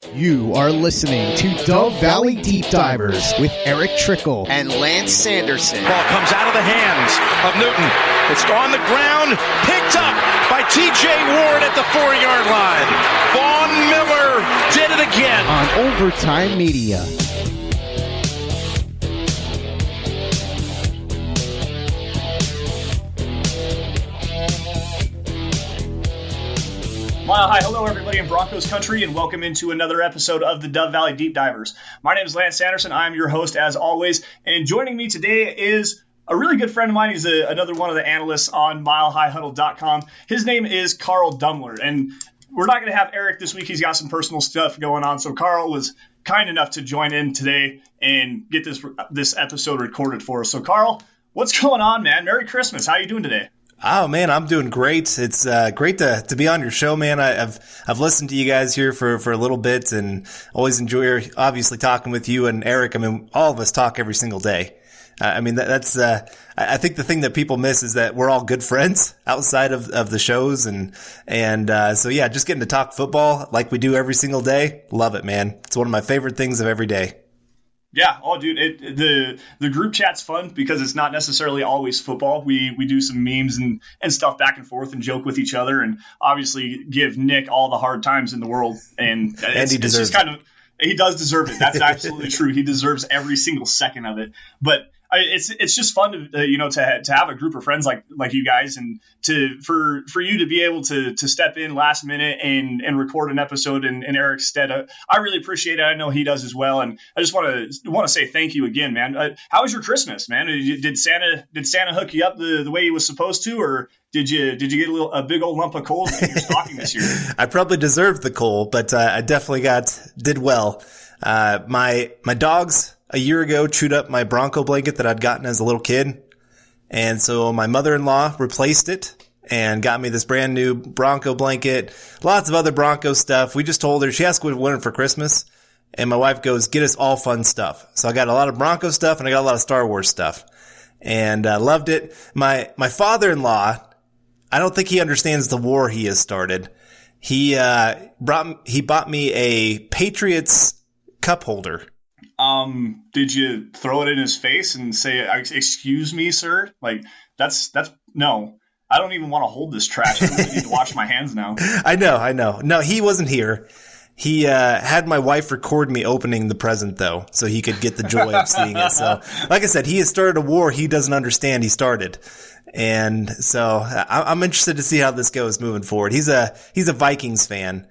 You are listening to Dove Valley Deep Divers with Eric Trickle and Lance Sanderson. Ball comes out of the hands of Newton. It's on the ground, picked up by T.J. Ward at the 4-yard line. Vaughn Miller did it again. On Overtime Media. Mile high, hello everybody in Broncos country, and welcome into another episode of the Dove Valley Deep Divers. My name is Lance Sanderson. I'm your host as always, and joining me today is a really good friend of mine. He's another one of the analysts on milehighhuddle.com. His name is Carl Dumler, and we're not going to have Eric this week. He's got some personal stuff going on, so Carl was kind enough to join in today and get this episode recorded for us. So Carl, what's going on, man? Merry Christmas. How you doing today? Oh man, I'm doing great. It's great to be on your show, man. I've listened to you guys here for a little bit, and always enjoy obviously talking with you and Eric. I mean, all of us talk every single day. I mean, that's I think the thing that people miss is that we're all good friends outside of the shows, and so yeah, just getting to talk football like we do every single day. Love it, man. It's one of my favorite things of every day. Yeah, oh, dude, the group chat's fun because it's not necessarily always football. We do some memes and stuff back and forth and joke with each other, and obviously give Nick all the hard times in the world. And he deserves it. He does deserve it. That's absolutely true. He deserves every single second of it. But it's just fun to have a group of friends like you guys, and for you to be able to step in last minute and record an episode in Eric's stead. I really appreciate it. I know he does as well, and I just want to say thank you again, man. How was your Christmas, man? Did Santa hook you up the way he was supposed to, or did you get a big old lump of coal in your stocking this year? I probably deserved the coal, but I definitely did well. My dogs a year ago chewed up my Bronco blanket that I'd gotten as a little kid. And so my mother-in-law replaced it and got me this brand new Bronco blanket, lots of other Bronco stuff. We just told her, she asked what we wanted for Christmas. And my wife goes, get us all fun stuff. So I got a lot of Bronco stuff and I got a lot of Star Wars stuff, and loved it. My father-in-law, I don't think he understands the war he has started. He bought me a Patriots cup holder. Did you throw it in his face and say, excuse me, sir? Like, that's no, I don't even want to hold this trash. I really need to wash my hands now. I know. No, he wasn't here. He, had my wife record me opening the present though, so he could get the joy of seeing it. So, like I said, he has started a war he doesn't understand he started. And so I'm interested to see how this goes moving forward. He's a Vikings fan.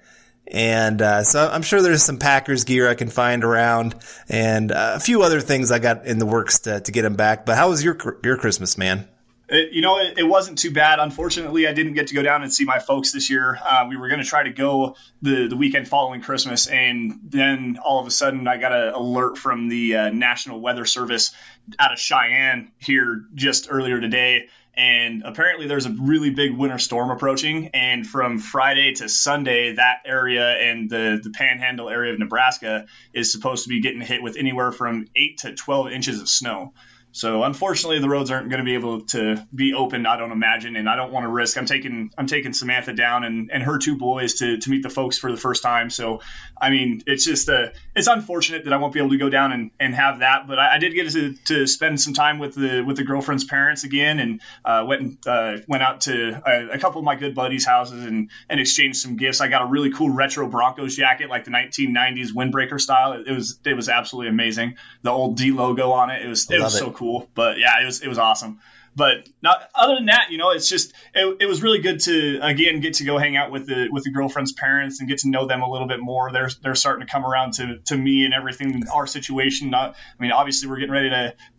And so I'm sure there's some Packers gear I can find around, and a few other things I got in the works to get him back. But how was your Christmas, man? It wasn't too bad. Unfortunately, I didn't get to go down and see my folks this year. We were going to try to go the weekend following Christmas, and then all of a sudden I got an alert from the National Weather Service out of Cheyenne here just earlier today. And apparently there's a really big winter storm approaching. And from Friday to Sunday, that area and the panhandle area of Nebraska is supposed to be getting hit with anywhere from 8 to 12 inches of snow. So unfortunately, the roads aren't going to be able to be open, I don't imagine, and I don't want to risk. I'm taking Samantha down and her two boys to meet the folks for the first time. So, I mean, it's just it's unfortunate that I won't be able to go down and have that. But I did get to spend some time with the girlfriend's parents again, and went out to a couple of my good buddies' houses and exchanged some gifts. I got a really cool retro Broncos jacket, like the 1990s windbreaker style. It was absolutely amazing. The old D logo on it. It was so cool. But yeah, it was awesome. But other than that, it's just it was really good to again get to go hang out with the girlfriend's parents and get to know them a little bit more. They're starting to come around to me and everything, our situation. Obviously we're getting ready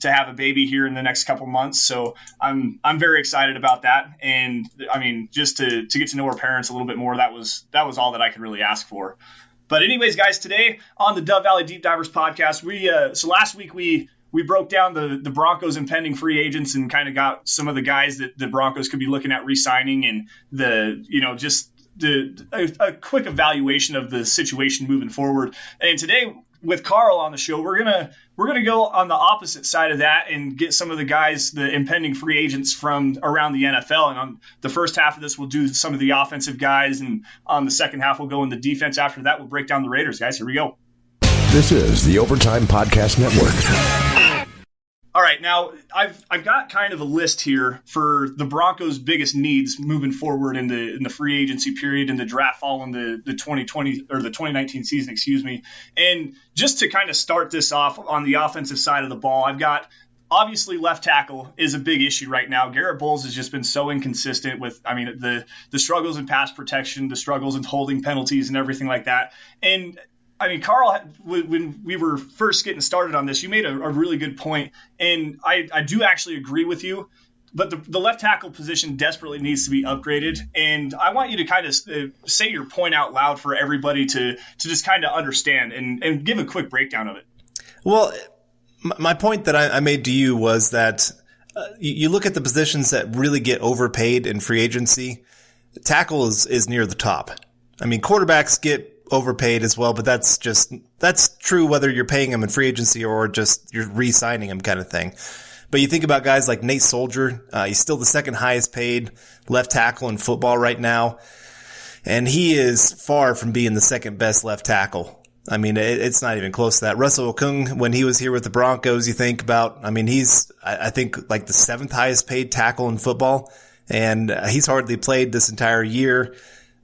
to have a baby here in the next couple months, so I'm very excited about that. And I mean, just to get to know our parents a little bit more, that was all that I could really ask for. But anyways, guys, today on the Dove Valley Deep Divers podcast, so last week we broke down the Broncos impending free agents and kind of got some of the guys that the Broncos could be looking at re-signing, and a quick evaluation of the situation moving forward. And today with Carl on the show, we're gonna go on the opposite side of that and get some of the guys, the impending free agents from around the NFL. And on the first half of this, we'll do some of the offensive guys, and on the second half, we'll go in the defense. After that, we'll break down the Raiders, guys. Here we go. This is the Overtime Podcast Network. All right, now I've got kind of a list here for the Broncos' biggest needs moving forward in the free agency period, in the draft following the 2020 or the 2019 season, excuse me. And just to kind of start this off on the offensive side of the ball, I've got obviously left tackle is a big issue right now. Garrett Bowles has just been so inconsistent with, the struggles in pass protection, the struggles in holding penalties and everything like that. And Carl, when we were first getting started on this, you made a really good point, and I do actually agree with you. But the left tackle position desperately needs to be upgraded, and I want you to kind of say your point out loud for everybody to just kind of understand and give a quick breakdown of it. Well, my point that I made to you was that you look at the positions that really get overpaid in free agency. Tackle is near the top. Quarterbacks get overpaid as well, but that's true whether you're paying them in free agency or just you're re-signing them kind of thing. But you think about guys like Nate Soldier, he's still the second highest paid left tackle in football right now, and he is far from being the second best left tackle. It's not even close to that. Russell Okung, when he was here with the Broncos, you think about, he's, I think, like the seventh highest paid tackle in football, and he's hardly played this entire year.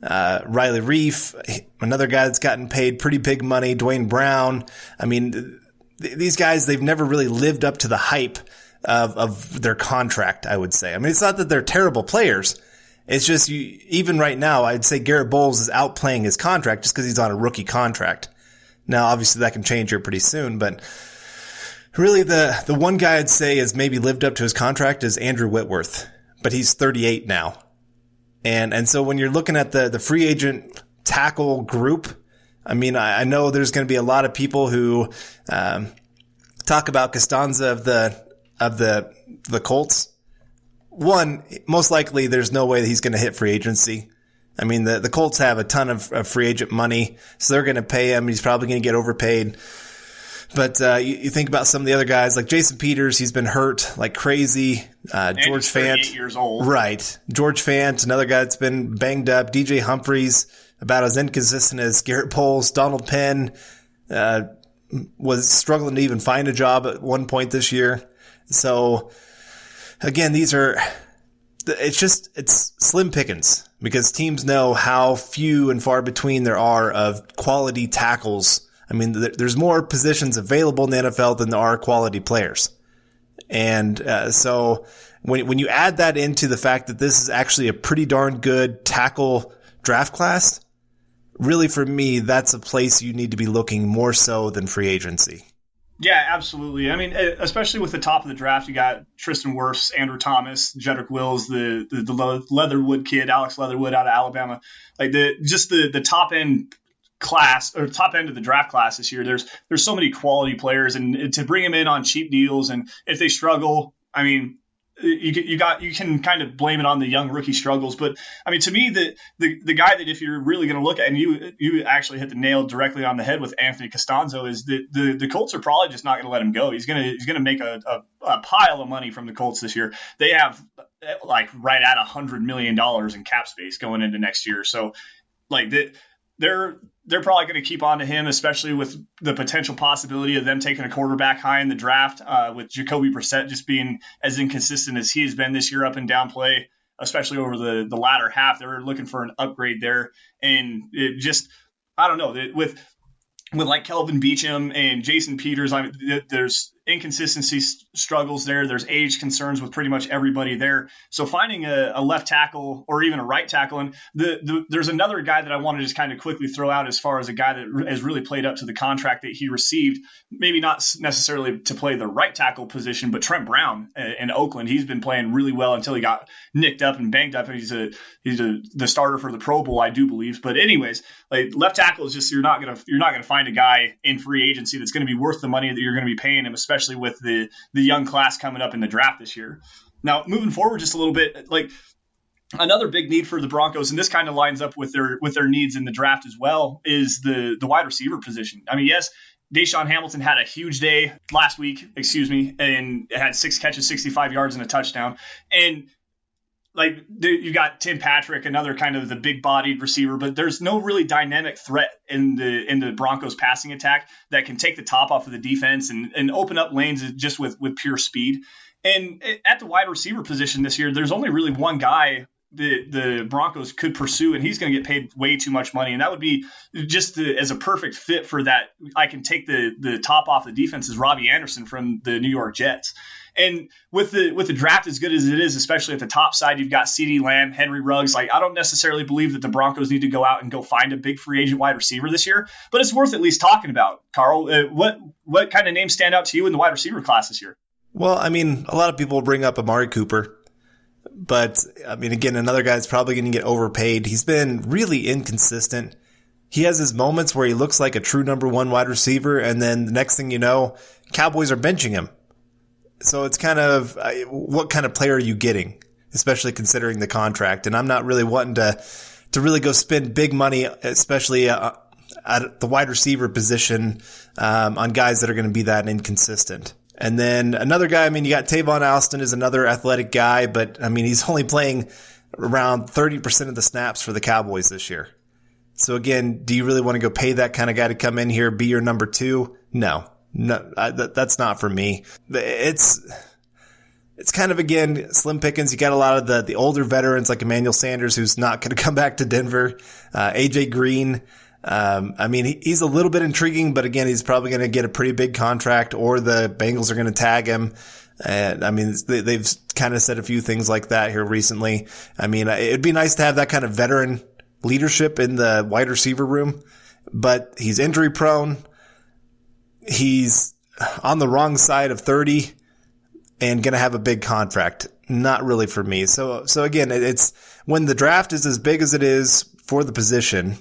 Riley Reif, another guy that's gotten paid pretty big money. Dwayne Brown. These guys, they've never really lived up to the hype of their contract, I would say. It's not that they're terrible players. It's just even right now, I'd say Garrett Bowles is outplaying his contract just because he's on a rookie contract. Now, obviously that can change here pretty soon, but really the one guy I'd say has maybe lived up to his contract is Andrew Whitworth, but he's 38 now. And so when you're looking at the free agent tackle group, I know there's going to be a lot of people who talk about Costanza of the Colts. One, most likely there's no way that he's going to hit free agency. The Colts have a ton of free agent money, so they're going to pay him. He's probably going to get overpaid. But you think about some of the other guys like Jason Peters. He's been hurt like crazy. George Fant, years old. Right? George Fant, another guy that's been banged up. DJ Humphries, about as inconsistent as Garrett Bowles. Donald Penn was struggling to even find a job at one point this year. So again, it's slim pickings because teams know how few and far between there are of quality tackles. There's more positions available in the NFL than there are quality players. And so when you add that into the fact that this is actually a pretty darn good tackle draft class, really for me, that's a place you need to be looking more so than free agency. Yeah, absolutely. Especially with the top of the draft, you got Tristan Wirfs, Andrew Thomas, Jedrick Wills, the Leatherwood kid, Alex Leatherwood out of Alabama. The top end class or top end of the draft class this year, there's so many quality players, and to bring them in on cheap deals, and if they struggle, you can kind of blame it on the young rookie struggles. But to me, the guy that if you're really going to look at, and you actually hit the nail directly on the head with Anthony Costanzo, is that the Colts are probably just not going to let him go. He's gonna make a pile of money from the Colts this year. They have like right at $100 million in cap space going into next year. So they're probably going to keep on to him, especially with the potential possibility of them taking a quarterback high in the draft, with Jacoby Brissett just being as inconsistent as he has been this year, up and down play, especially over the latter half. They're looking for an upgrade there. And it just, I don't know, with like Kelvin Beachum and Jason Peters, there's inconsistency struggles there. There's age concerns with pretty much everybody there. So finding a left tackle or even a right tackle, and there's another guy that I want to just kind of quickly throw out as far as a guy that has really played up to the contract that he received, maybe not necessarily to play the right tackle position, but Trent Brown in Oakland. He's been playing really well until he got nicked up and banged up. He's the starter for the Pro Bowl, I do believe. But anyways, left tackle is just, you're not gonna find a guy in free agency that's going to be worth the money that you're going to be paying him, especially with the young class coming up in the draft this year. Now, moving forward just a little bit, Another big need for the Broncos, and this kind of lines up with their needs in the draft as well, is the wide receiver position. I mean, yes, Deshaun Hamilton had a huge day last week, and had 6 catches, 65 yards, and a touchdown. And you got Tim Patrick, another kind of the big-bodied receiver, but there's no really dynamic threat in the Broncos passing attack that can take the top off of the defense and open up lanes just with pure speed. And at the wide receiver position this year, there's only really one guy the Broncos could pursue, and he's going to get paid way too much money. And that would be just as a perfect fit for that. I can take the top off the defense is Robbie Anderson from the New York Jets. And with the draft as good as it is, especially at the top side, you've got CeeDee Lamb, Henry Ruggs. I don't necessarily believe that the Broncos need to go out and go find a big free agent wide receiver this year, but it's worth at least talking about. Carl, what kind of names stand out to you in the wide receiver class this year? Well, I mean, a lot of people bring up Amari Cooper. But, I mean, again, another guy that's probably going to get overpaid. He's been really inconsistent. He has his moments where he looks like a true number 1 wide receiver, and then the next thing you know, Cowboys are benching him. So it's kind of, what kind of player are you getting, especially considering the contract? And I'm not really wanting to really go spend big money, especially at the wide receiver position, on guys that are going to be that inconsistent. And then another guy, I mean, you got Tavon Alston is another athletic guy, but I mean, he's only playing around 30% of the snaps for the Cowboys this year. So again, do you really want to go pay that kind of guy to come in here, be your number 2? No, that's not for me. It's kind of, again, slim pickings. You got a lot of the older veterans like Emmanuel Sanders, who's not going to come back to Denver, AJ Green. I mean, he's a little bit intriguing, but again, he's probably going to get a pretty big contract, or the Bengals are going to tag him. And I mean, they've kind of said a few things like that here recently. I mean, it'd be nice to have that kind of veteran leadership in the wide receiver room, but he's injury prone. He's on the wrong side of 30 and going to have a big contract. Not really for me. So again, it's when the draft is as big as it is for the position,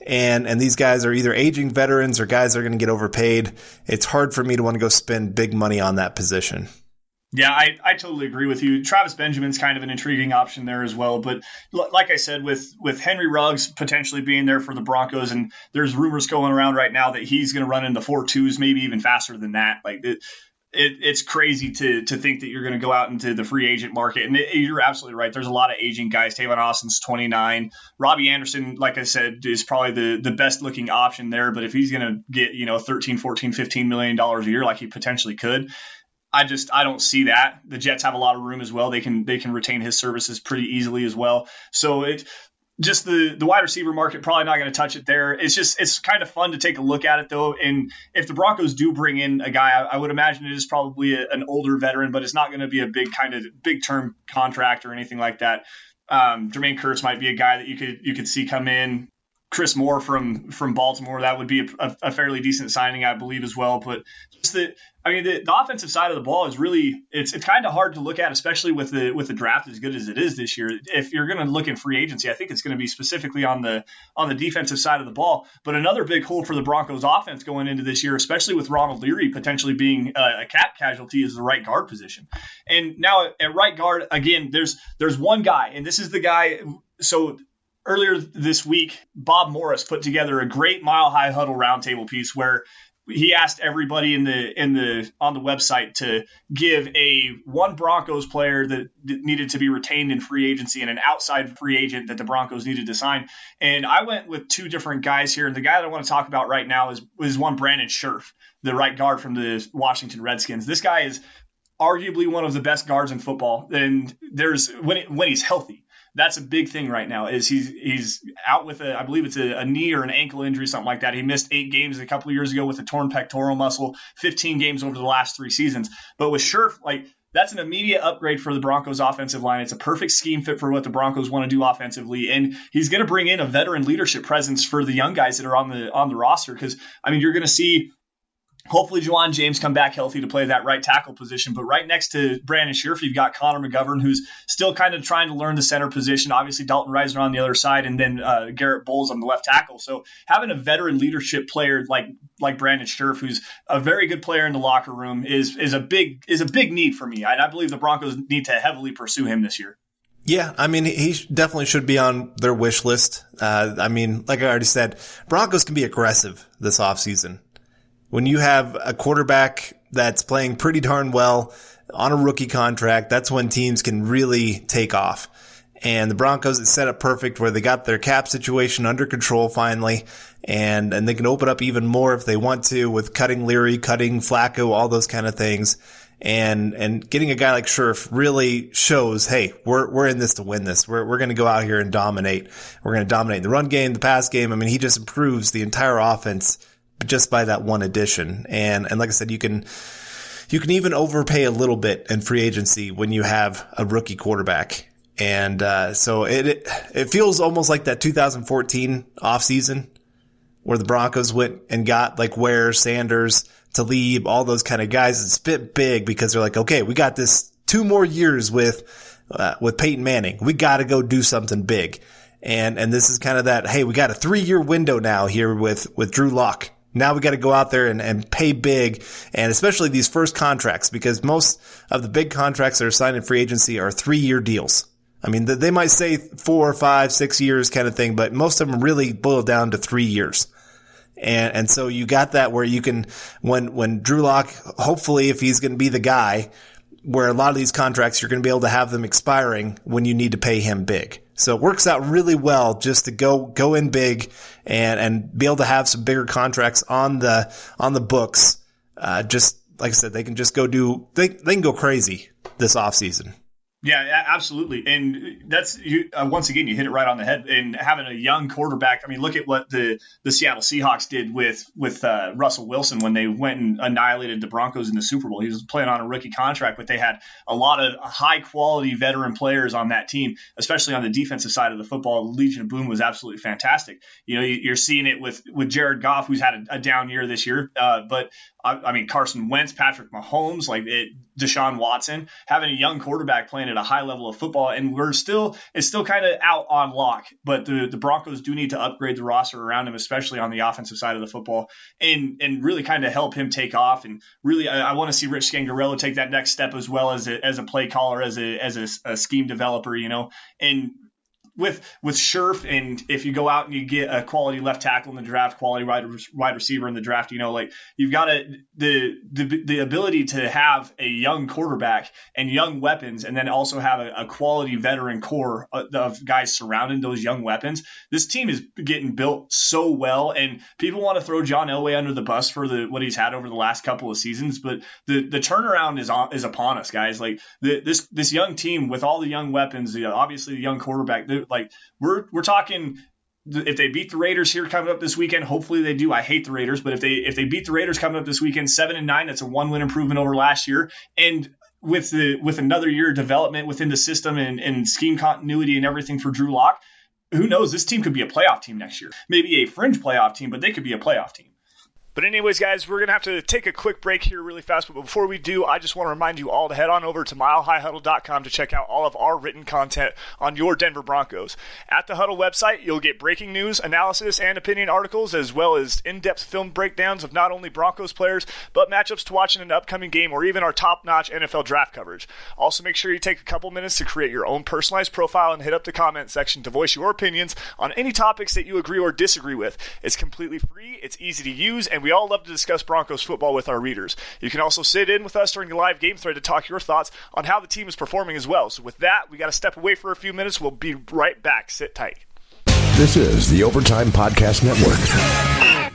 and these guys are either aging veterans or guys that are going to get overpaid, it's hard for me to want to go spend big money on that position. Yeah, I totally agree with you. Travis Benjamin's kind of an intriguing option there as well. But like I said, with Henry Ruggs potentially being there for the Broncos, and there's rumors going around right now that he's going to run in the 4.2s, maybe even faster than that. It's crazy to think that you're going to go out into the free agent market. And you're absolutely right. There's a lot of aging guys. Tavon Austin's 29. Robbie Anderson, like I said, is probably the best looking option there. But if he's going to get, $13, $14, $15 million a year like he potentially could, I don't see that. The Jets have a lot of room as well. They can retain his services pretty easily as well. So just the wide receiver market, probably not going to touch it there. It's kind of fun to take a look at it, though. And if the Broncos do bring in a guy, I would imagine it is probably an older veteran, but it's not going to be a big term contract or anything like that. Jermaine Kearse might be a guy that you could see come in. Chris Moore from Baltimore, that would be a fairly decent signing, I believe, as well. But just the offensive side of the ball is really it's kind of hard to look at, especially with the draft as good as it is this year. If you're going to look in free agency, I think it's going to be specifically on the defensive side of the ball. But another big hole for the Broncos offense going into this year, especially with Ronald Leary potentially being a cap casualty, is the right guard position. And now at right guard, again, there's one guy, and this is the guy. So earlier this week, Bob Morris put together a great Mile High Huddle roundtable piece where he asked everybody on the website to give one Broncos player that needed to be retained in free agency and an outside free agent that the Broncos needed to sign. And I went with 2 different guys here. And the guy that I want to talk about right now is one Brandon Scherff, the right guard from the Washington Redskins. This guy is arguably one of the best guards in football. And when he's healthy. That's a big thing right now. Is he's out with I believe it's a knee or an ankle injury, something like that. He missed 8 games a couple of years ago with a torn pectoral muscle, 15 games over the last 3 seasons. But with Scherff, that's an immediate upgrade for the Broncos offensive line. It's a perfect scheme fit for what the Broncos want to do offensively. And he's going to bring in a veteran leadership presence for the young guys that are on the roster. Because, you're going to see hopefully Juwan James come back healthy to play that right tackle position. But right next to Brandon Scherff, you've got Connor McGovern, who's still kind of trying to learn the center position. Obviously, Dalton Reisner on the other side, and then Garrett Bowles on the left tackle. So having a veteran leadership player like Brandon Scherff, who's a very good player in the locker room, is a big need for me. I believe the Broncos need to heavily pursue him this year. Yeah, I mean, he definitely should be on their wish list. I mean, like I already said, Broncos can be aggressive this offseason. When you have a quarterback that's playing pretty darn well on a rookie contract, that's when teams can really take off. And the Broncos, it's set up perfect where they got their cap situation under control finally, and they can open up even more if they want to with cutting Leary, cutting Flacco, all those kind of things. And getting a guy like Scherf really shows, hey, we're in this to win this. We're going to go out here and dominate. We're going to dominate the run game, the pass game. I mean, he just improves the entire offense just by that one addition. And like I said, you can even overpay a little bit in free agency when you have a rookie quarterback. And so it feels almost like that 2014 offseason where the Broncos went and got like Ware, Sanders, Talib, all those kind of guys, and spit big because they're like, okay, we got this 2 more years with Peyton Manning. We got to go do something big. And this is kind of that, hey, we got a 3-year window now here with Drew Lock. Now we got to go out there and pay big, and especially these first contracts, because most of the big contracts that are signed in free agency are 3-year deals. I mean, they might say 4, 5, 6 years kind of thing, but most of them really boil down to 3 years. And so you got that where you can, when Drew Lock, hopefully if he's going to be the guy, where a lot of these contracts, you're going to be able to have them expiring when you need to pay him big. So it works out really well just to go in big and be able to have some bigger contracts on the books. Just like I said, they can just they can go crazy this offseason. Yeah, absolutely. And that's once again, you hit it right on the head. And having a young quarterback, I mean, look at what the Seattle Seahawks did with Russell Wilson when they went and annihilated the Broncos in the Super Bowl. He was playing on a rookie contract, but they had a lot of high quality veteran players on that team, especially on the defensive side of the football. The Legion of Boom was absolutely fantastic. You know, you're seeing it with Jared Goff, who's had a down year this year, but I mean, Carson Wentz, Patrick Mahomes, Deshaun Watson, having a young quarterback playing at a high level of football, and it's still kind of out on lock. But the Broncos do need to upgrade the roster around him, especially on the offensive side of the football, and really kind of help him take off. And really, I want to see Rich Scangarello take that next step as well as a play caller, as a scheme developer, you know, and. With Scherf, and if you go out and you get a quality left tackle in the draft, quality wide receiver in the draft, you know, like you've got the ability to have a young quarterback and young weapons, and then also have a quality veteran core of guys surrounding those young weapons. This team is getting built so well, and people want to throw John Elway under the bus for what he's had over the last couple of seasons, but the turnaround is upon us, guys. Like this young team with all the young weapons, obviously the young quarterback. Like we're talking, if they beat the Raiders here coming up this weekend, hopefully they do. I hate the Raiders, but if they beat the Raiders coming up this weekend, 7-9, that's a 1-win improvement over last year. And with another year of development within the system and scheme continuity and everything for Drew Lock, who knows? This team could be a playoff team next year. Maybe a fringe playoff team, but they could be a playoff team. But anyways, guys, we're going to have to take a quick break here really fast. But before we do, I just want to remind you all to head on over to milehighhuddle.com to check out all of our written content on your Denver Broncos. At the Huddle website, you'll get breaking news, analysis, and opinion articles, as well as in-depth film breakdowns of not only Broncos players, but matchups to watch in an upcoming game or even our top-notch NFL draft coverage. Also, make sure you take a couple minutes to create your own personalized profile and hit up the comment section to voice your opinions on any topics that you agree or disagree with. It's completely free, it's easy to use, and we all love to discuss Broncos football with our readers. You can also sit in with us during the live game thread to talk your thoughts on how the team is performing as well. So with that, we got to step away for a few minutes. We'll be right back. Sit tight. This is the Overtime Podcast Network.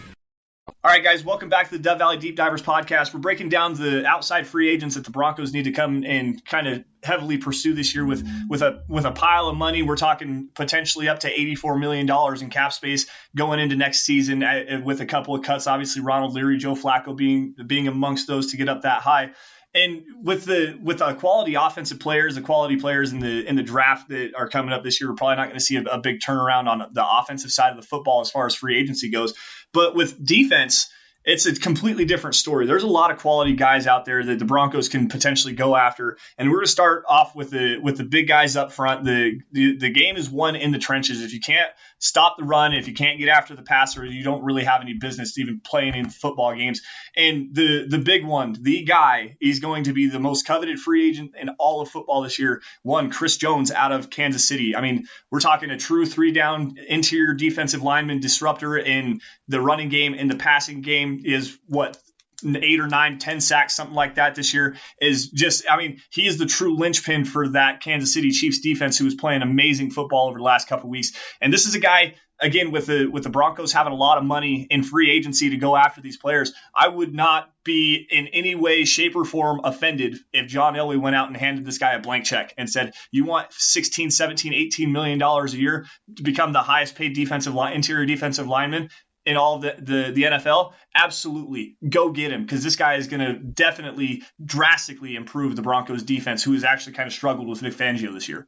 All right, guys, welcome back to the Dove Valley Deep Divers podcast. We're breaking down the outside free agents that the Broncos need to come and kind of heavily pursue this year with a pile of money. We're talking potentially up to $84 million in cap space going into next season with a couple of cuts. Obviously, Ronald Leary, Joe Flacco being amongst those to get up that high. And with a quality offensive players, the quality players in the draft that are coming up this year, we're probably not going to see a big turnaround on the offensive side of the football as far as free agency goes. But with defense, it's a completely different story. There's a lot of quality guys out there that the Broncos can potentially go after, and we're going to start off with the big guys up front. The game is won in the trenches. If you can't stop the run. If you can't get after the passer, you don't really have any business even playing in football games. And the big one, the guy, he's going to be the most coveted free agent in all of football this year. One, Chris Jones out of Kansas City. I mean, we're talking a true 3-down interior defensive lineman disruptor in the running game. In the passing game is what, 8 or 9, 10 sacks, something like that this year. Is just, I mean, he is the true linchpin for that Kansas City Chiefs defense, who is playing amazing football over the last couple of weeks. And this is a guy, again, with the Broncos having a lot of money in free agency to go after these players. I would not be in any way, shape, or form offended if John Elway went out and handed this guy a blank check and said, you want $16, $17, $18 million a year to become the highest paid interior defensive lineman in all of the NFL? Absolutely. Go get him, because this guy is going to definitely drastically improve the Broncos defense, who has actually kind of struggled with Vic Fangio this year.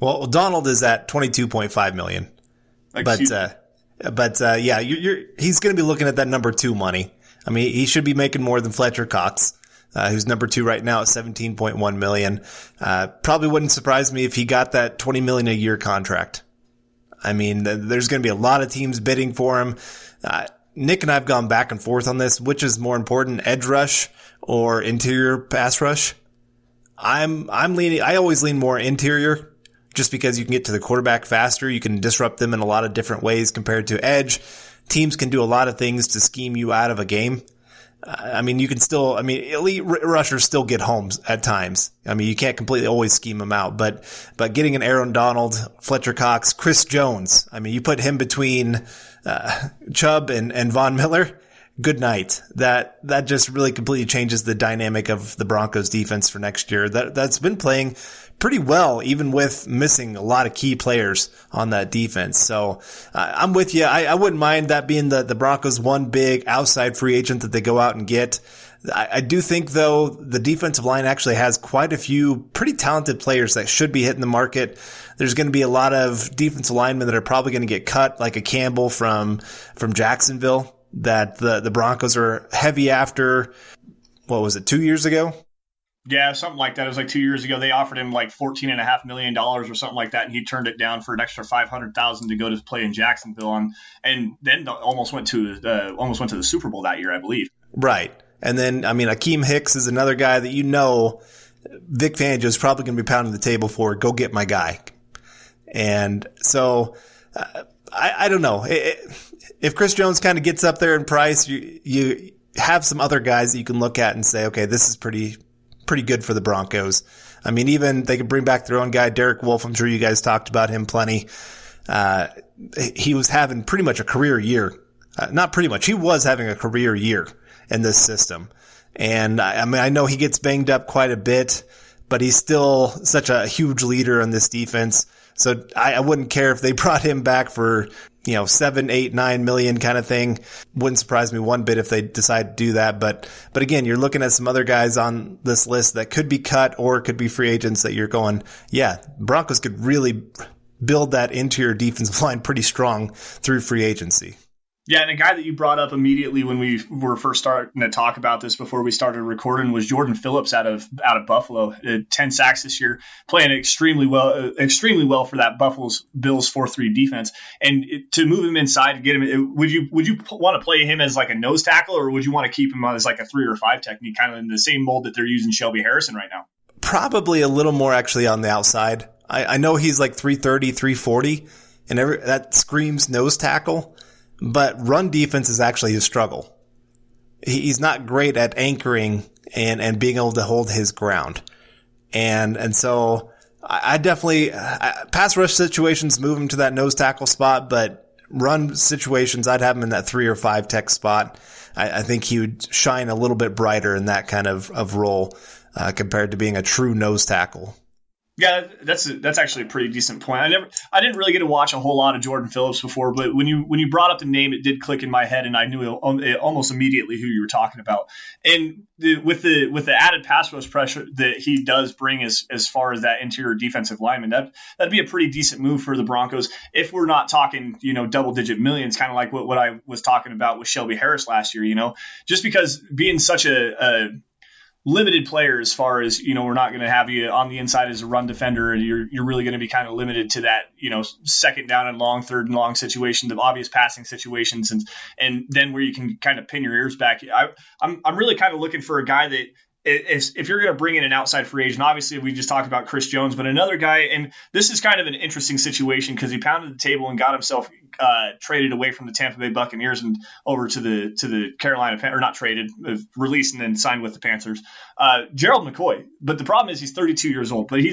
Well, Donald is at $22.5 million. But yeah, he's going to be looking at that number 2 money. I mean, he should be making more than Fletcher Cox, who's number 2 right now at $17.1 million. Probably wouldn't surprise me if he got that $20 million a year contract. I mean, there's going to be a lot of teams bidding for him. Nick and I have gone back and forth on this. Which is more important, edge rush or interior pass rush? I always lean more interior, just because you can get to the quarterback faster. You can disrupt them in a lot of different ways compared to edge. Teams can do a lot of things to scheme you out of a game. Elite rushers still get homes at times. I mean, you can't completely always scheme them out, but getting an Aaron Donald, Fletcher Cox, Chris Jones, I mean, you put him between Chubb and Von Miller, good night. That just really completely changes the dynamic of the Broncos defense for next year. That's been playing pretty well, even with missing a lot of key players on that defense. So I'm with you. I wouldn't mind that being the Broncos' one big outside free agent that they go out and get. I do think, though, the defensive line actually has quite a few pretty talented players that should be hitting the market. There's going to be a lot of defensive linemen that are probably going to get cut, like a Campbell from Jacksonville, that the Broncos are heavy after. What was it, 2 years ago? Yeah, something like that. It was like 2 years ago. They offered him like $14.5 million or something like that, and he turned it down for an extra $500,000 to go to play in Jacksonville, and then almost went to the Super Bowl that year, I believe. Right, and then Akeem Hicks is another guy that Vic Fangio is probably going to be pounding the table for. Go get my guy, and so I don't know if Chris Jones kind of gets up there in price. You have some other guys that you can look at and say, okay, this is pretty good for the Broncos. I mean, even they could bring back their own guy, Derek Wolfe. I'm sure you guys talked about him plenty. He was having pretty much a career year. Not pretty much. He was having a career year in this system. And I know he gets banged up quite a bit, but he's still such a huge leader on this defense. So I wouldn't care if they brought him back for, 7, 8, 9 million kind of thing. Wouldn't surprise me one bit if they decide to do that. But again, you're looking at some other guys on this list that could be cut or could be free agents that you're going, yeah, Broncos could really build that interior defensive line pretty strong through free agency. Yeah, and a guy that you brought up immediately when we were first starting to talk about this before we started recording was Jordan Phillips out of Buffalo. 10 sacks this year, playing extremely well for that Buffalo's Bills 4-3 defense. And to move him inside to get him, would you want to play him as like a nose tackle, or would you want to keep him as like a 3 or 5 technique, kind of in the same mold that they're using Shelby Harrison right now? Probably a little more actually on the outside. I know he's like 330, 340, and that screams nose tackle. But run defense is actually his struggle. He's not great at anchoring and being able to hold his ground. And so I definitely, pass rush situations move him to that nose tackle spot, but run situations, I'd have him in that 3 or 5 tech spot. I think he would shine a little bit brighter in that kind of role, compared to being a true nose tackle. Yeah, that's actually a pretty decent point. I didn't really get to watch a whole lot of Jordan Phillips before, but when you brought up the name, it did click in my head, and I knew almost immediately who you were talking about. And with the added pass rush pressure that he does bring as far as that interior defensive lineman, that'd be a pretty decent move for the Broncos if we're not talking double digit millions, kind of like what I was talking about with Shelby Harris last year. Just because being such a limited player as far as, we're not going to have you on the inside as a run defender. And you're really going to be kind of limited to that, second down and long, third and long situation, the obvious passing situations. And then where you can kind of pin your ears back. I'm really kind of looking for a guy that, if you're going to bring in an outside free agent, obviously we just talked about Chris Jones, but another guy, and this is kind of an interesting situation because he pounded the table and got himself traded away from the Tampa Bay Buccaneers and over to the Carolina, or not traded, released and then signed with the Panthers. Gerald McCoy, but the problem is he's 32 years old, but he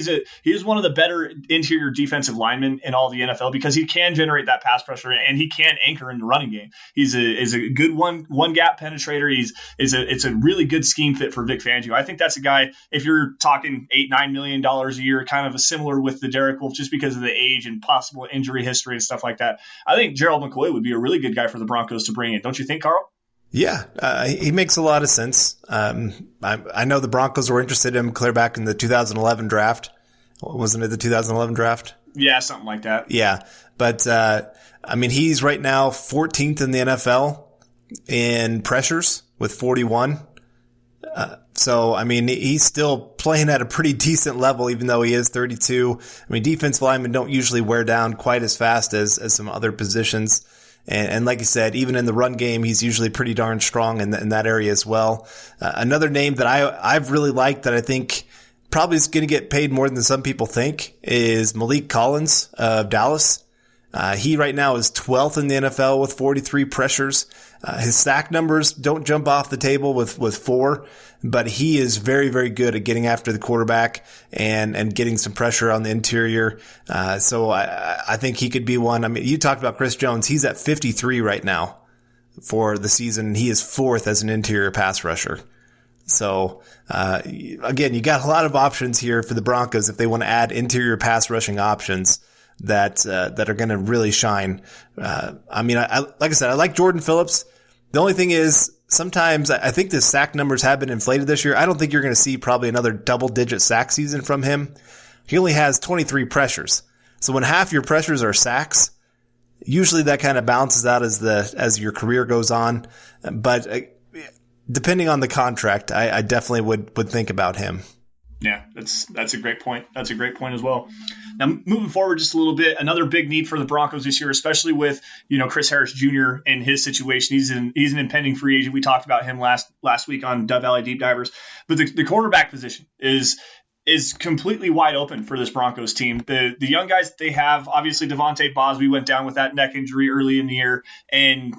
is one of the better interior defensive linemen in all the NFL because he can generate that pass pressure and he can anchor in the running game. He's a good one gap penetrator. It's a really good scheme fit for Vic Fangio. I think that's a guy, if you're talking $8-9 million a year, kind of a similar with the Derek Wolfe, just because of the age and possible injury history and stuff like that. I think Gerald McCoy would be a really good guy for the Broncos to bring in. Don't you think, Carl? Yeah, he makes a lot of sense. I know the Broncos were interested in him clear back in the 2011 draft. Wasn't it the 2011 draft? Yeah, something like that. Yeah, but he's right now 14th in the NFL in pressures with 41. So, he's still playing at a pretty decent level, even though he is 32. Defensive linemen don't usually wear down quite as fast as some other positions. And like you said, even in the run game, he's usually pretty darn strong in that area as well. Another name that I've really liked that I think probably is going to get paid more than some people think is Malik Collins of Dallas. He right now is 12th in the NFL with 43 pressures. His sack numbers don't jump off the table with 4, but he is very, very good at getting after the quarterback and getting some pressure on the interior. So I think he could be one. You talked about Chris Jones. He's at 53 right now for the season. He is 4th as an interior pass rusher. So, again, you got a lot of options here for the Broncos if they want to add interior pass rushing options that are going to really shine. Like I said, I like Jordan Phillips. The only thing is sometimes I think the sack numbers have been inflated this year. I don't think you're going to see probably another double-digit sack season from him. He only has 23 pressures. So when half your pressures are sacks, usually that kind of balances out as your career goes on. But depending on the contract, I definitely would think about him. Yeah, that's a great point. That's a great point as well. Now, moving forward just a little bit, another big need for the Broncos this year, especially with, Chris Harris Jr. and his situation. He's an impending free agent. We talked about him last week on Dove Valley Deep Divers. But the cornerback position is completely wide open for this Broncos team. The young guys that they have, obviously Devontae Bosby went down with that neck injury early in the year, and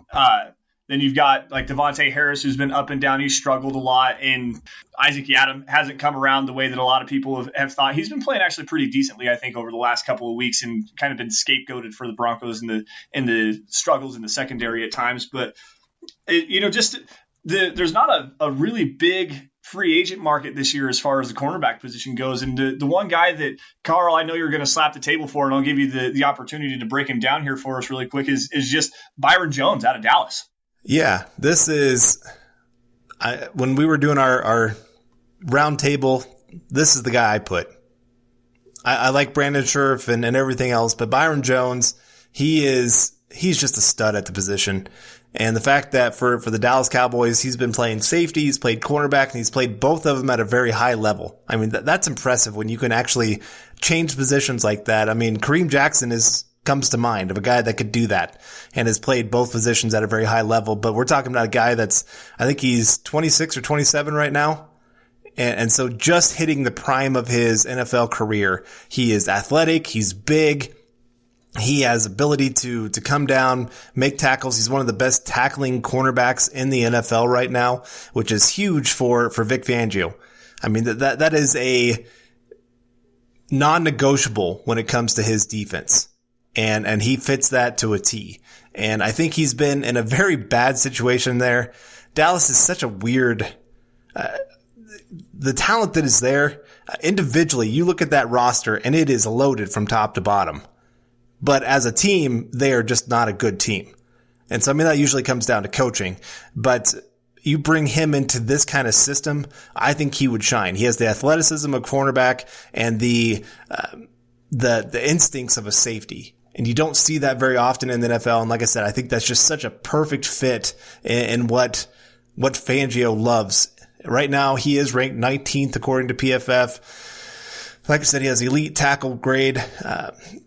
then you've got like Devontae Harris, who's been up and down. He's struggled a lot. And Isaac Yiadom hasn't come around the way that a lot of people have thought. He's been playing actually pretty decently, I think, over the last couple of weeks and kind of been scapegoated for the Broncos in the struggles in the secondary at times. But, there's not a really big free agent market this year as far as the cornerback position goes. And the one guy that, Carl, I know you're going to slap the table for, and I'll give you the opportunity to break him down here for us really quick, is just Byron Jones out of Dallas. Yeah, this is when we were doing our round table, this is the guy I put. I like Brandon Scherf and everything else, but Byron Jones, he's just a stud at the position. And the fact that for the Dallas Cowboys, he's been playing safety, he's played cornerback, and he's played both of them at a very high level. That's impressive when you can actually change positions like that. Kareem Jackson comes to mind of a guy that could do that and has played both positions at a very high level. But we're talking about a guy I think he's 26 or 27 right now. And so just hitting the prime of his NFL career, he is athletic, he's big, he has ability to come down, make tackles. He's one of the best tackling cornerbacks in the NFL right now, which is huge for Vic Fangio. That is a non-negotiable when it comes to his defense. And he fits that to a T. And I think he's been in a very bad situation there. Dallas is such a weird, the talent that is there, individually, you look at that roster and it is loaded from top to bottom. But as a team, they are just not a good team. And so, that usually comes down to coaching. But you bring him into this kind of system, I think he would shine. He has the athleticism of cornerback and the instincts of a safety. And you don't see that very often in the NFL. And like I said, I think that's just such a perfect fit in what Fangio loves right now he is ranked 19th according to PFF. Like I said, he has elite tackle grade,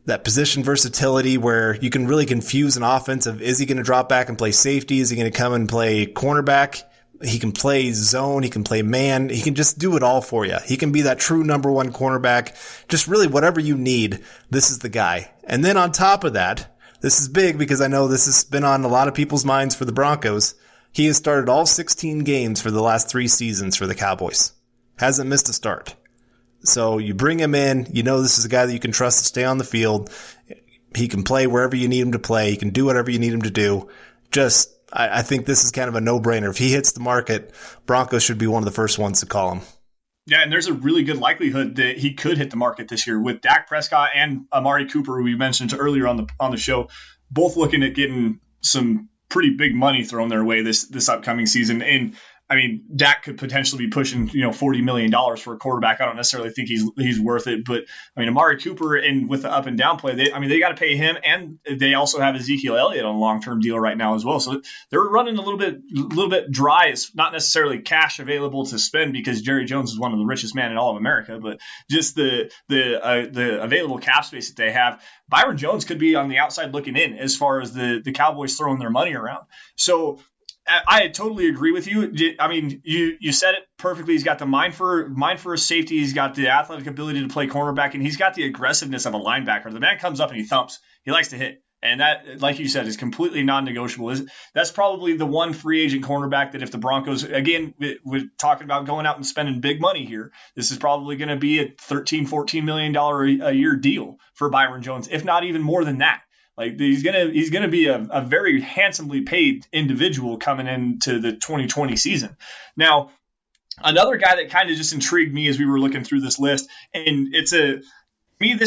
that position versatility where you can really confuse an offense of, is he going to drop back and play safety? Is he going to come and play cornerback? He can play zone. He can play man. He can just do it all for you. He can be that true number one cornerback. Just really whatever you need, this is the guy. And then on top of that, this is big because I know this has been on a lot of people's minds for the Broncos. He has started all 16 games for the last 3 seasons for the Cowboys. Hasn't missed a start. So you bring him in, you know this is a guy that you can trust to stay on the field. He can play wherever you need him to play. He can do whatever you need him to do. I think this is kind of a no-brainer. If he hits the market, Broncos should be one of the first ones to call him. Yeah, and there's a really good likelihood that he could hit the market this year with Dak Prescott and Amari Cooper, who we mentioned earlier on the show, both looking at getting some pretty big money thrown their way this upcoming season. And I mean, Dak could potentially be pushing, $40 million for a quarterback. I don't necessarily think he's worth it, but I mean, Amari Cooper and with the up and down play, they got to pay him, and they also have Ezekiel Elliott on a long-term deal right now as well. So they're running a little bit dry. It's not necessarily cash available to spend because Jerry Jones is one of the richest men in all of America, but just the available cap space that they have. Byron Jones could be on the outside looking in as far as the Cowboys throwing their money around. So I totally agree with you. I mean, you said it perfectly. He's got the mind for a safety. He's got the athletic ability to play cornerback, and he's got the aggressiveness of a linebacker. The man comes up and he thumps. He likes to hit. And that, like you said, is completely non-negotiable. That's probably the one free agent cornerback that if the Broncos, again, we're talking about going out and spending big money here, this is probably going to be a $13, $14 million a year deal for Byron Jones, if not even more than that. Like he's gonna be a very handsomely paid individual coming into the 2020 season. Now, another guy that kind of just intrigued me as we were looking through this list, and this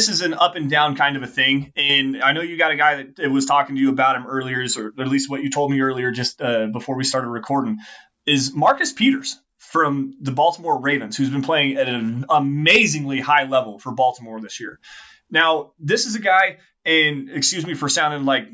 is an up and down kind of a thing. And I know you got a guy that was talking to you about him earlier, or at least what you told me earlier just before we started recording, is Marcus Peters from the Baltimore Ravens, who's been playing at an amazingly high level for Baltimore this year. Now, this is a guy, and excuse me for sounding like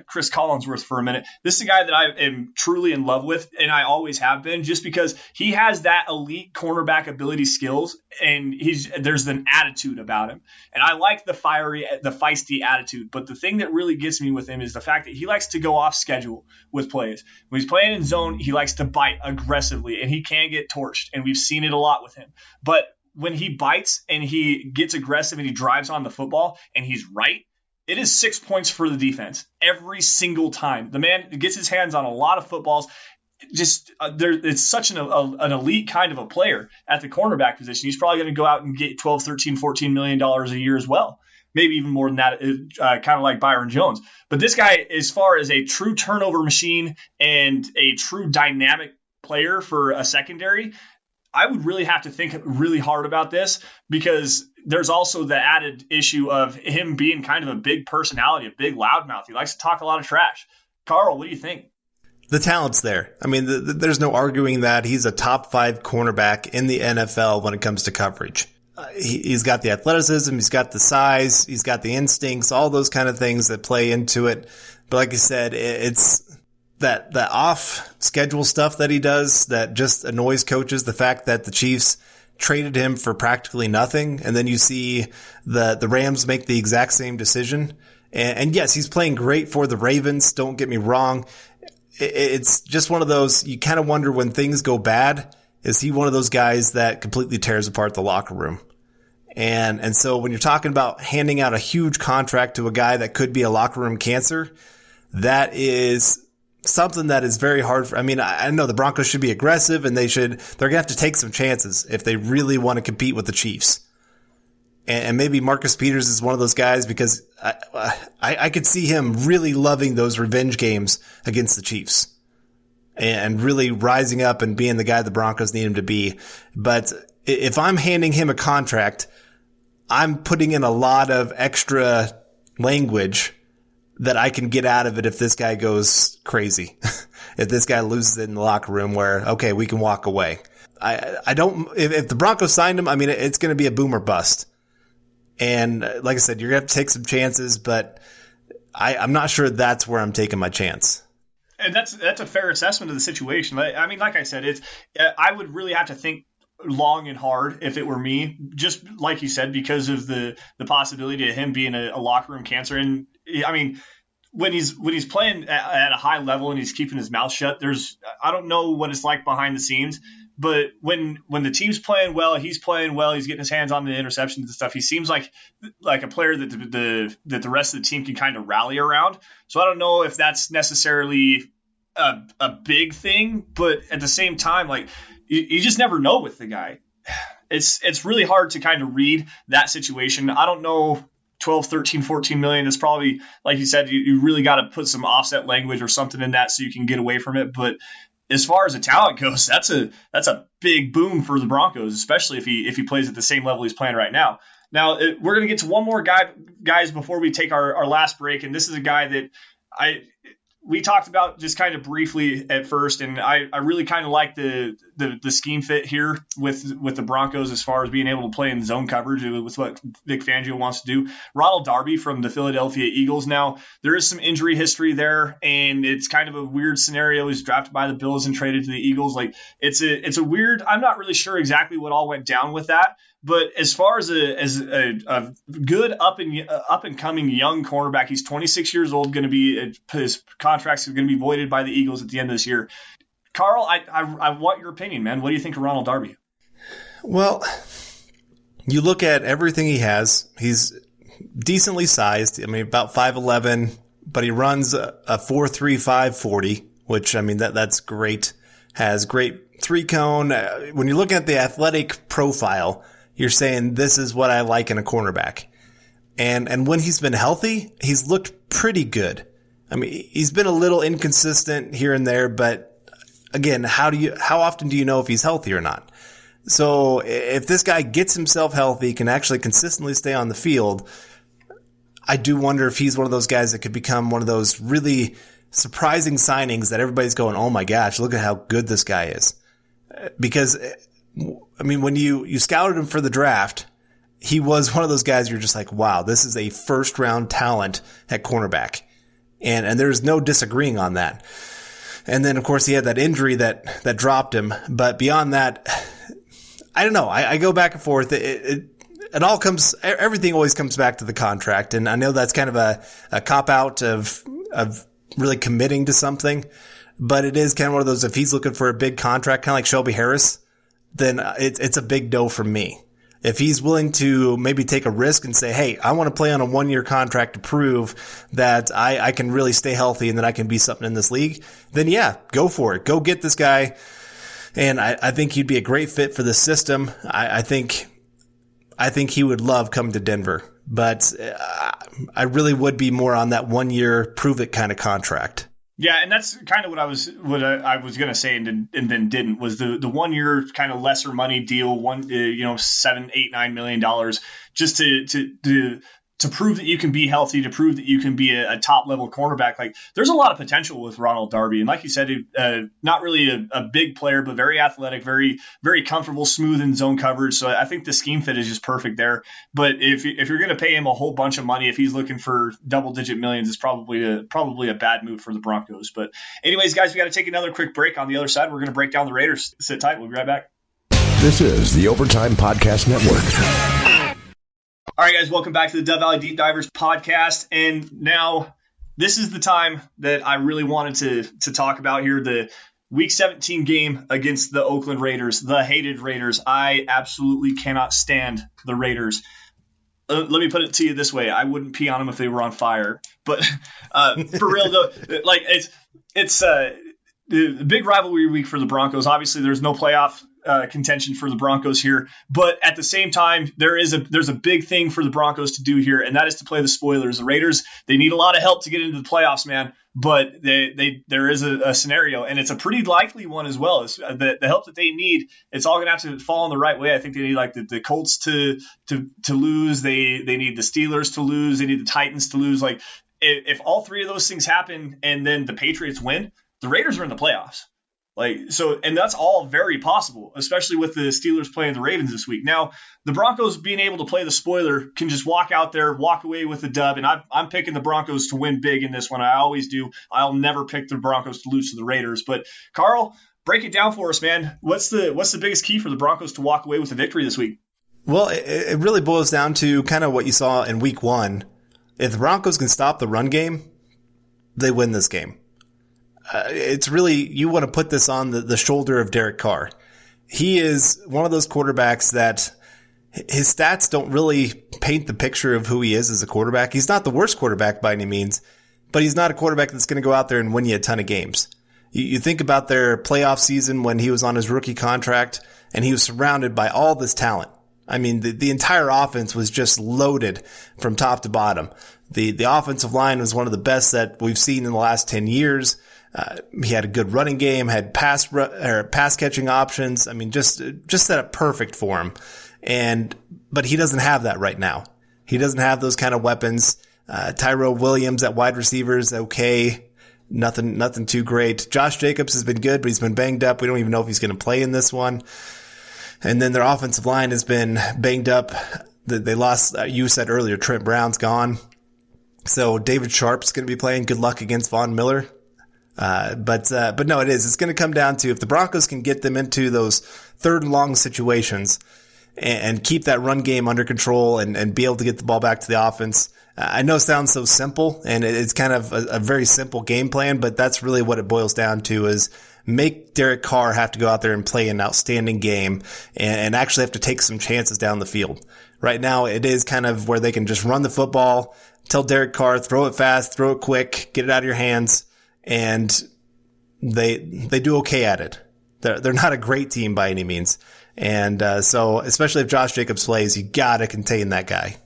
Chris Collinsworth for a minute. This is a guy that I am truly in love with, and I always have been, just because he has that elite cornerback ability skills, and there's an attitude about him. And I like the feisty attitude. But the thing that really gets me with him is the fact that he likes to go off schedule with plays. When he's playing in zone, he likes to bite aggressively, and he can get torched, and we've seen it a lot with him. But when he bites and he gets aggressive and he drives on the football and he's right, it is 6 points for the defense every single time. The man gets his hands on a lot of footballs. It's such an elite kind of a player at the cornerback position. He's probably going to go out and get $12, $13, $14 million a year as well. Maybe even more than that, kind of like Byron Jones. But this guy, as far as a true turnover machine and a true dynamic player for a secondary, I would really have to think really hard about this, because there's also the added issue of him being kind of a big personality, a big loudmouth. He likes to talk a lot of trash. Carl, what do you think? The talent's there. I mean, there's no arguing that he's a top 5 cornerback in the NFL when it comes to coverage. He's got the athleticism, he's got the size, he's got the instincts, all those kind of things that play into it. But like I said, it's that off schedule stuff that he does that just annoys coaches. The fact that the Chiefs traded him for practically nothing, and then you see the Rams make the exact same decision. And yes, he's playing great for the Ravens. Don't get me wrong. It's just one of those, you kind of wonder when things go bad, is he one of those guys that completely tears apart the locker room? And so when you're talking about handing out a huge contract to a guy that could be a locker room cancer, that is something that is very hard for. I mean, I know the Broncos should be aggressive, and they're going to have to take some chances if they really want to compete with the Chiefs. And maybe Marcus Peters is one of those guys, because I could see him really loving those revenge games against the Chiefs and really rising up and being the guy the Broncos need him to be. But if I'm handing him a contract, I'm putting in a lot of extra language that I can get out of it if this guy goes crazy. If this guy loses it in the locker room, where, okay, we can walk away. If the Broncos signed him, I mean, it's going to be a boom or bust. And like I said, you're going to have to take some chances, but I'm not sure that's where I'm taking my chance. And that's a fair assessment of the situation. I mean, like I said, I would really have to think long and hard if it were me, just like you said, because of the possibility of him being a locker room cancer. And I mean, when he's playing at a high level and he's keeping his mouth shut, I don't know what it's like behind the scenes, but when the team's playing well, he's playing well, he's getting his hands on the interceptions and stuff. He seems like a player that the rest of the team can kind of rally around. So I don't know if that's necessarily a big thing, but at the same time, like, you just never know with the guy. It's really hard to kind of read that situation. I don't know, 12, 13, 14 million is probably, like you said, you really got to put some offset language or something in that so you can get away from it. But as far as the talent goes, that's a big boom for the Broncos, especially if he plays at the same level he's playing right now. Now, we're going to get to one more guys, before we take our last break. And this is a guy that we talked about just kind of briefly at first, and I really kind of like the scheme fit here with the Broncos as far as being able to play in zone coverage with what Vic Fangio wants to do. Ronald Darby from the Philadelphia Eagles. Now, there is some injury history there, and it's kind of a weird scenario. He's drafted by the Bills and traded to the Eagles. Like, it's a weird. I'm not really sure exactly what all went down with that. But as far as a good up and coming young cornerback, he's 26 years old. His contract's going to be voided by the Eagles at the end of this year. Carl, I want your opinion, man. What do you think of Ronald Darby? Well, you look at everything he has. He's decently sized. I mean, about 5'11", but he runs a 4.35 40, which, I mean, that's great. Has great 3-cone. When you look at the athletic profile, you're saying this is what I like in a cornerback. And when he's been healthy, he's looked pretty good. I mean, he's been a little inconsistent here and there, but again, how often do you know if he's healthy or not? So if this guy gets himself healthy, can actually consistently stay on the field, I do wonder if he's one of those guys that could become one of those really surprising signings that everybody's going, oh my gosh, look at how good this guy is. Because, I mean, when you scouted him for the draft, he was one of those guys you're just like, wow, this is a first round talent at cornerback. And there's no disagreeing on that. And then, of course, he had that injury that dropped him. But beyond that, I don't know. I go back and forth. Everything always comes back to the contract. And I know that's kind of a cop out of really committing to something. But it is kind of one of those, if he's looking for a big contract, kind of like Shelby Harris, then it's a big no from me. If he's willing to maybe take a risk and say, hey, I want to play on a 1-year contract to prove that I can really stay healthy and that I can be something in this league, then yeah, go for it. Go get this guy. And I think he'd be a great fit for the system. I think he would love coming to Denver, but I really would be more on that 1-year prove it kind of contract. Yeah, and that's kind of what I was going to say, and then didn't, was the 1-year kind of lesser money deal, $7, $8, $9 million, just to prove that you can be healthy, to prove that you can be a top level cornerback. Like, there's a lot of potential with Ronald Darby, and like you said, not really a big player, but very athletic, very very comfortable, smooth in zone coverage. So I think the scheme fit is just perfect there. But if you're going to pay him a whole bunch of money, if he's looking for double-digit millions, it's probably a bad move for the Broncos. But anyways, guys, we got to take another quick break. On the other side, we're going to break down the Raiders. Sit tight. We'll be right back. This is the Overtime Podcast Network. All right, guys, welcome back to the Dove Valley Deep Divers podcast. And now this is the time that I really wanted to talk about here, the Week 17 game against the Oakland Raiders, the hated Raiders. I absolutely cannot stand the Raiders. Let me put it to you this way. I wouldn't pee on them if they were on fire. But for real, though, like it's the big rivalry week for the Broncos. Obviously, there's no playoff contention for the Broncos here, but at the same time, there's a big thing for the Broncos to do here, and that is to play the spoilers. The Raiders, they need a lot of help to get into the playoffs, man. But there is a scenario, and it's a pretty likely one as well. It's the help that they need, it's all going to have to fall in the right way. I think they need like the Colts to lose. They need the Steelers to lose. They need the Titans to lose. Like, if all three of those things happen and then the Patriots win, the Raiders are in the playoffs. And that's all very possible, especially with the Steelers playing the Ravens this week. Now, the Broncos being able to play the spoiler can just walk out there, walk away with the dub, and I'm picking the Broncos to win big in this one. I always do. I'll never pick the Broncos to lose to the Raiders. But Carl, break it down for us, man. What's the biggest key for the Broncos to walk away with a victory this week? Well, it really boils down to kind of what you saw in week 1. If the Broncos can stop the run game, they win this game. It's really, you want to put this on the shoulder of Derek Carr. He is one of those quarterbacks that his stats don't really paint the picture of who he is as a quarterback. He's not the worst quarterback by any means, but he's not a quarterback that's going to go out there and win you a ton of games. You think about their playoff season when he was on his rookie contract and he was surrounded by all this talent. I mean, the entire offense was just loaded from top to bottom. The offensive line was one of the best that we've seen in the last 10 years. He had a good running game, had pass catching options. I mean, just set up perfect for him. But he doesn't have that right now. He doesn't have those kind of weapons. Tyrell Williams at wide receiver is okay. Nothing too great. Josh Jacobs has been good, but he's been banged up. We don't even know if he's going to play in this one. And then their offensive line has been banged up. They lost, you said earlier, Trent Brown's gone. So David Sharp's going to be playing. Good luck against Von Miller. But no, it's going to come down to if the Broncos can get them into those third and long situations and keep that run game under control and be able to get the ball back to the offense. I know it sounds so simple and it's kind of a very simple game plan, but that's really what it boils down to is make Derek Carr have to go out there and play an outstanding game and actually have to take some chances down the field. Right now, it is kind of where they can just run the football, tell Derek Carr, throw it fast, throw it quick, get it out of your hands. And they do okay at it. They're not a great team by any means. And so especially if Josh Jacobs plays, you got to contain that guy.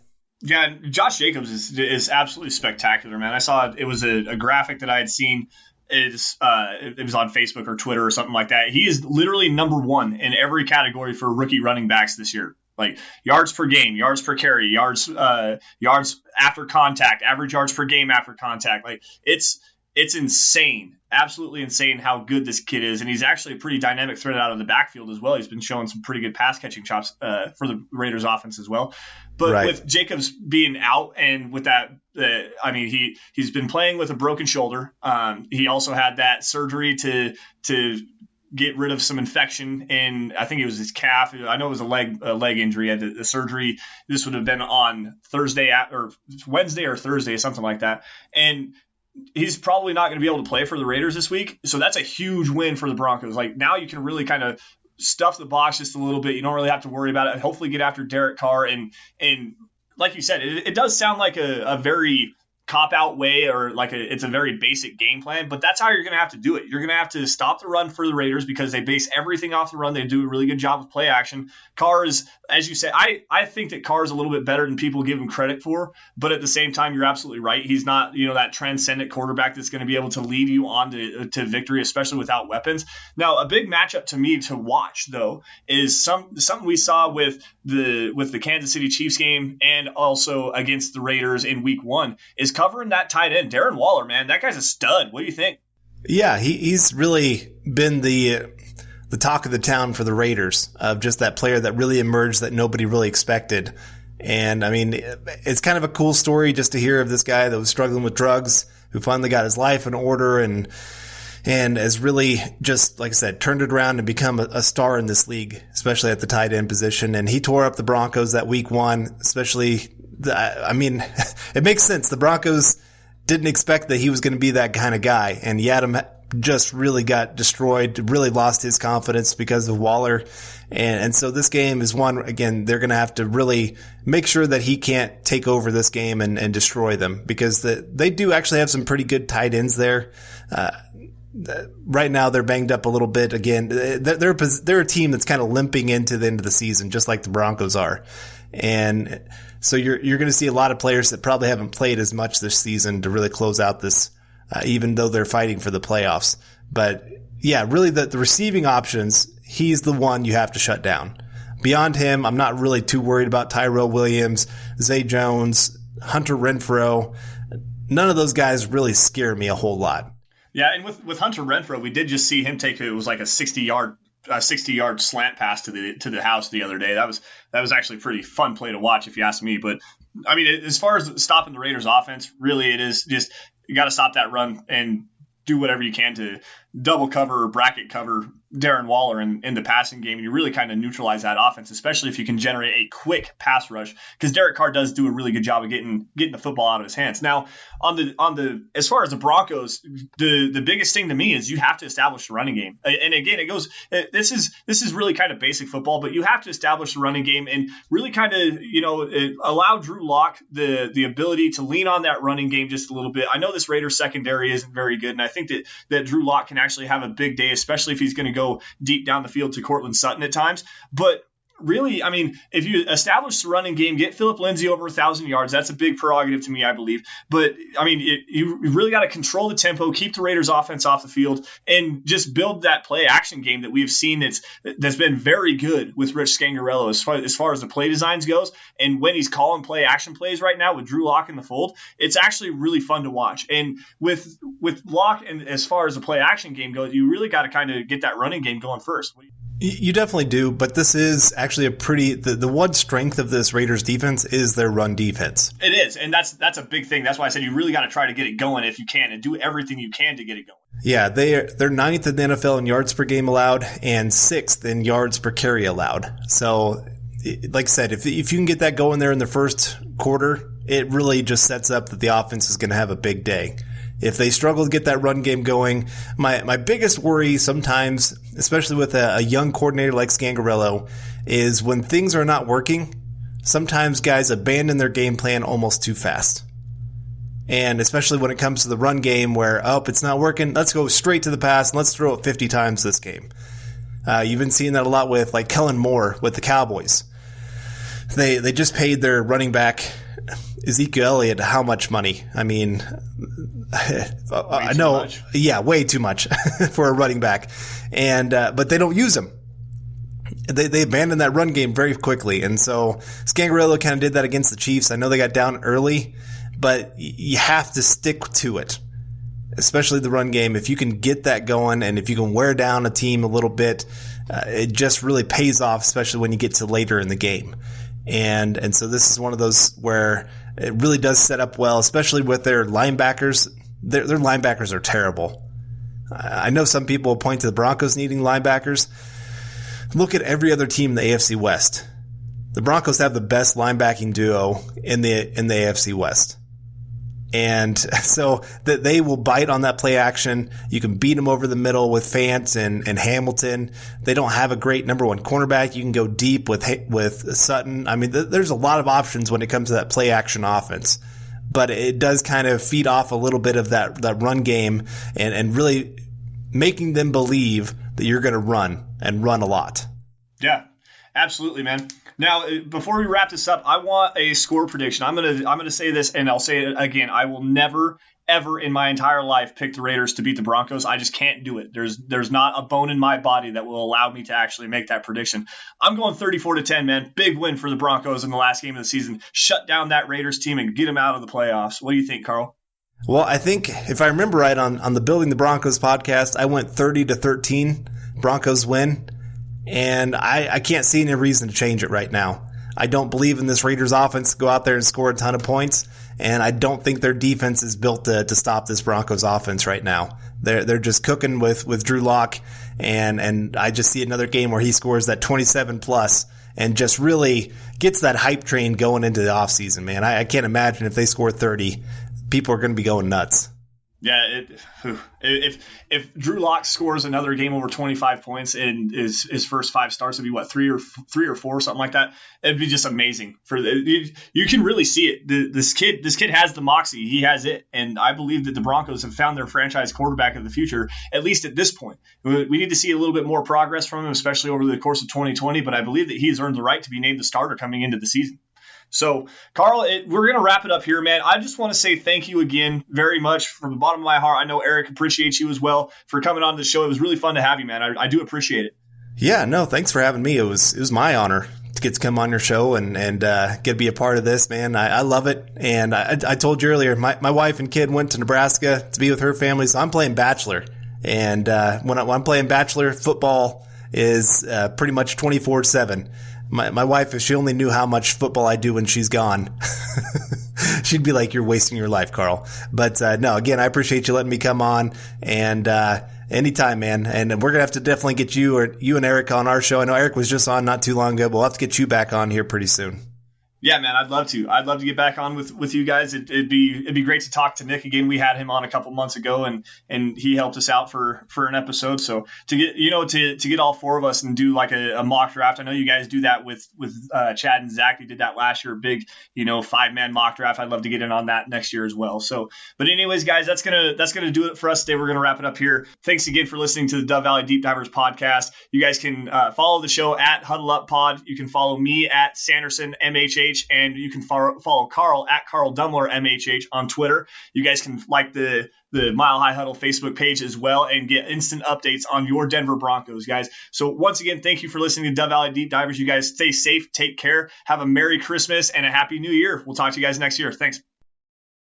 Yeah, Josh Jacobs is absolutely spectacular, man. I saw it was a graphic that I had seen. It was on Facebook or Twitter or something like that. He is literally number 1 in every category for rookie running backs this year. Like yards per game, yards per carry, yards after contact, average yards per game after contact. Like it's insane, absolutely insane how good this kid is. And he's actually a pretty dynamic threat out of the backfield as well. He's been showing some pretty good pass catching chops for the Raiders offense as well. But right, with Jacobs being out and with that, he's been playing with a broken shoulder. He also had that surgery to get rid of some infection in, I think it was his calf. I know it was a leg injury. He had the surgery. This would have been on Wednesday or Thursday, something like that. And he's probably not going to be able to play for the Raiders this week. So that's a huge win for the Broncos. Like now you can really kind of stuff the box just a little bit. You don't really have to worry about it. Hopefully get after Derek Carr. And like you said, it does sound like a very cop-out way or it's a very basic game plan, but that's how you're going to have to do it. You're going to have to stop the run for the Raiders because they base everything off the run. They do a really good job of play action. Carr is, as you said, I think that Carr is a little bit better than people give him credit for, but at the same time, you're absolutely right. He's not, that transcendent quarterback that's going to be able to lead you on to victory, especially without weapons. Now, a big matchup to me to watch, though, is something we saw with the Kansas City Chiefs game and also against the Raiders in week 1 is covering that tight end. Darren Waller, man, that guy's a stud. What do you think? Yeah, he's really been the talk of the town for the Raiders, of just that player that really emerged that nobody really expected. And I mean, it's kind of a cool story just to hear of this guy that was struggling with drugs, who finally got his life in order and has really just, like I said, turned it around and become a star in this league, especially at the tight end position. And he tore up the Broncos that week 1, especially. It makes sense. The Broncos didn't expect that he was going to be that kind of guy, and Yadam just really got destroyed, really lost his confidence because of Waller. And so this game is one, again, they're going to have to really make sure that he can't take over this game and destroy them, because they do actually have some pretty good tight ends there. Right now they're banged up a little bit. Again, they're a team that's kind of limping into the end of the season, just like the Broncos are. And so you're going to see a lot of players that probably haven't played as much this season to really close out this, even though they're fighting for the playoffs. But yeah, really the receiving options, he's the one you have to shut down. Beyond him, I'm not really too worried about Tyrell Williams, Zay Jones, Hunter Renfrow. None of those guys really scare me a whole lot. Yeah, and with Hunter Renfrow, we did just see him take it was like a 60-yard slant pass to the house the other day. That was actually a pretty fun play to watch, if you ask me. But I mean, as far as stopping the Raiders' offense, really it is just you got to stop that run and do whatever you can to double cover or bracket cover Darren Waller in the passing game. And you really kind of neutralize that offense, especially if you can generate a quick pass rush, because Derek Carr does do a really good job of getting the football out of his hands. Now, on the as far as the Broncos, the biggest thing to me is you have to establish the running game. And again, it goes this is really kind of basic football, but you have to establish the running game and really kind of allow Drew Lock the ability to lean on that running game just a little bit. I know this Raiders secondary isn't very good, and I think that Drew Lock can actually have a big day, especially if he's going to go deep down the field to Cortland Sutton at times. But really, I mean, if you establish the running game, get Phillip Lindsay over 1,000 yards, that's a big prerogative to me, I believe. But, I mean, you really got to control the tempo, keep the Raiders offense off the field, and just build that play action game that we've seen that's been very good with Rich Scangarello as far as the play designs goes. And when he's calling play action plays right now with Drew Lock in the fold, it's actually really fun to watch. And with Lock, and as far as the play action game goes, you really got to kind of get that running game going first. You definitely do, but this is actually the one strength of this Raiders defense is their run defense. It is, and that's a big thing. That's why I said you really got to try to get it going if you can, and do everything you can to get it going. Yeah, they're 9th in the NFL in yards per game allowed and 6th in yards per carry allowed. So, like I said, if you can get that going there in the first quarter, it really just sets up that the offense is going to have a big day. If they struggle to get that run game going, my biggest worry sometimes, especially with a young coordinator like Scangarello, is when things are not working, sometimes guys abandon their game plan almost too fast. And especially when it comes to the run game where, it's not working, let's go straight to the pass and let's throw it 50 times this game. You've been seeing that a lot with like Kellen Moore with the Cowboys. They just paid their running back Ezekiel Elliott how much money? I mean, I know, yeah, way too much for a running back, and but they don't use him. They abandoned that run game very quickly, and so Scangarello kind of did that against the Chiefs. I know they got down early, but you have to stick to it, especially the run game. If you can get that going, and if you can wear down a team a little bit, it just really pays off, especially when you get to later in the game. And so this is one of those where it really does set up well, especially with their linebackers. Their linebackers are terrible. I know some people point to the Broncos needing linebackers. Look at every other team in the AFC West. The Broncos have the best linebacking duo in the AFC West. And so that they will bite on that play action. You can beat them over the middle with Fant and Hamilton. They don't have a great number one cornerback. You can go deep with Sutton. I mean, there's a lot of options when it comes to that play action offense, but it does kind of feed off a little bit of that run game and really making them believe that you're going to run and run a lot. Yeah, absolutely, man. Now, before we wrap this up, I want a score prediction. I'm gonna say this, and I'll say it again. I will never, ever in my entire life pick the Raiders to beat the Broncos. I just can't do it. There's not a bone in my body that will allow me to actually make that prediction. I'm going 34-10, man. Big win for the Broncos in the last game of the season. Shut down that Raiders team and get them out of the playoffs. What do you think, Carl? Well, I think if I remember right on the Building the Broncos podcast, I went 30-13. Broncos win. And I can't see any reason to change it right now. I don't believe in this Raiders offense to go out there and score a ton of points, and I don't think their defense is built to stop this Broncos offense right now. They're just cooking with Drew Lock, and I just see another game where he scores that 27 plus and just really gets that hype train going into the offseason, man. I can't imagine if they score 30, people are going to be going nuts. Yeah, if Drew Lock scores another game over 25 points in his first 5 starts, it'd be what, three or four, something like that. It'd be just amazing. You can really see it. This kid has the moxie. He has it, and I believe that the Broncos have found their franchise quarterback of the future. At least at this point, we need to see a little bit more progress from him, especially over the course of 2020. But I believe that he's earned the right to be named the starter coming into the season. So, Carl, we're going to wrap it up here, man. I just want to say thank you again very much from the bottom of my heart. I know Eric appreciates you as well for coming on the show. It was really fun to have you, man. I do appreciate it. Yeah, no, thanks for having me. It was my honor get to come on your show and get to be a part of this, man. I love it. And I told you earlier, my wife and kid went to Nebraska to be with her family, so I'm playing Bachelor. And when I'm playing Bachelor, football is pretty much 24/7. My wife, if she only knew how much football I do when she's gone, she'd be like, "You're wasting your life, Carl." But no, again, I appreciate you letting me come on, and anytime, man. And we're gonna have to definitely get you and Eric on our show. I know Eric was just on not too long ago, but we'll have to get you back on here pretty soon. Yeah, man, I'd love to. I'd love to get back on with you guys. It'd be great to talk to Nick again. We had him on a couple months ago, and he helped us out for an episode. So to get all four of us and do like a mock draft. I know you guys do that with Chad and Zach. You did that last year, big 5-man mock draft. I'd love to get in on that next year as well. So, but anyways, guys, that's gonna do it for us today. We're gonna wrap it up here. Thanks again for listening to the Dove Valley Deep Divers podcast. You guys can follow the show at Huddle Up Pod. You can follow me at Sanderson MHH. And you can follow Carl at Carl Dumler MHH on Twitter. You guys can like the Mile High Huddle Facebook page as well and get instant updates on your Denver Broncos, guys. So once again, thank you for listening to Dove Valley Deep Divers. You guys stay safe, take care, have a Merry Christmas and a Happy New Year. We'll talk to you guys next year. Thanks.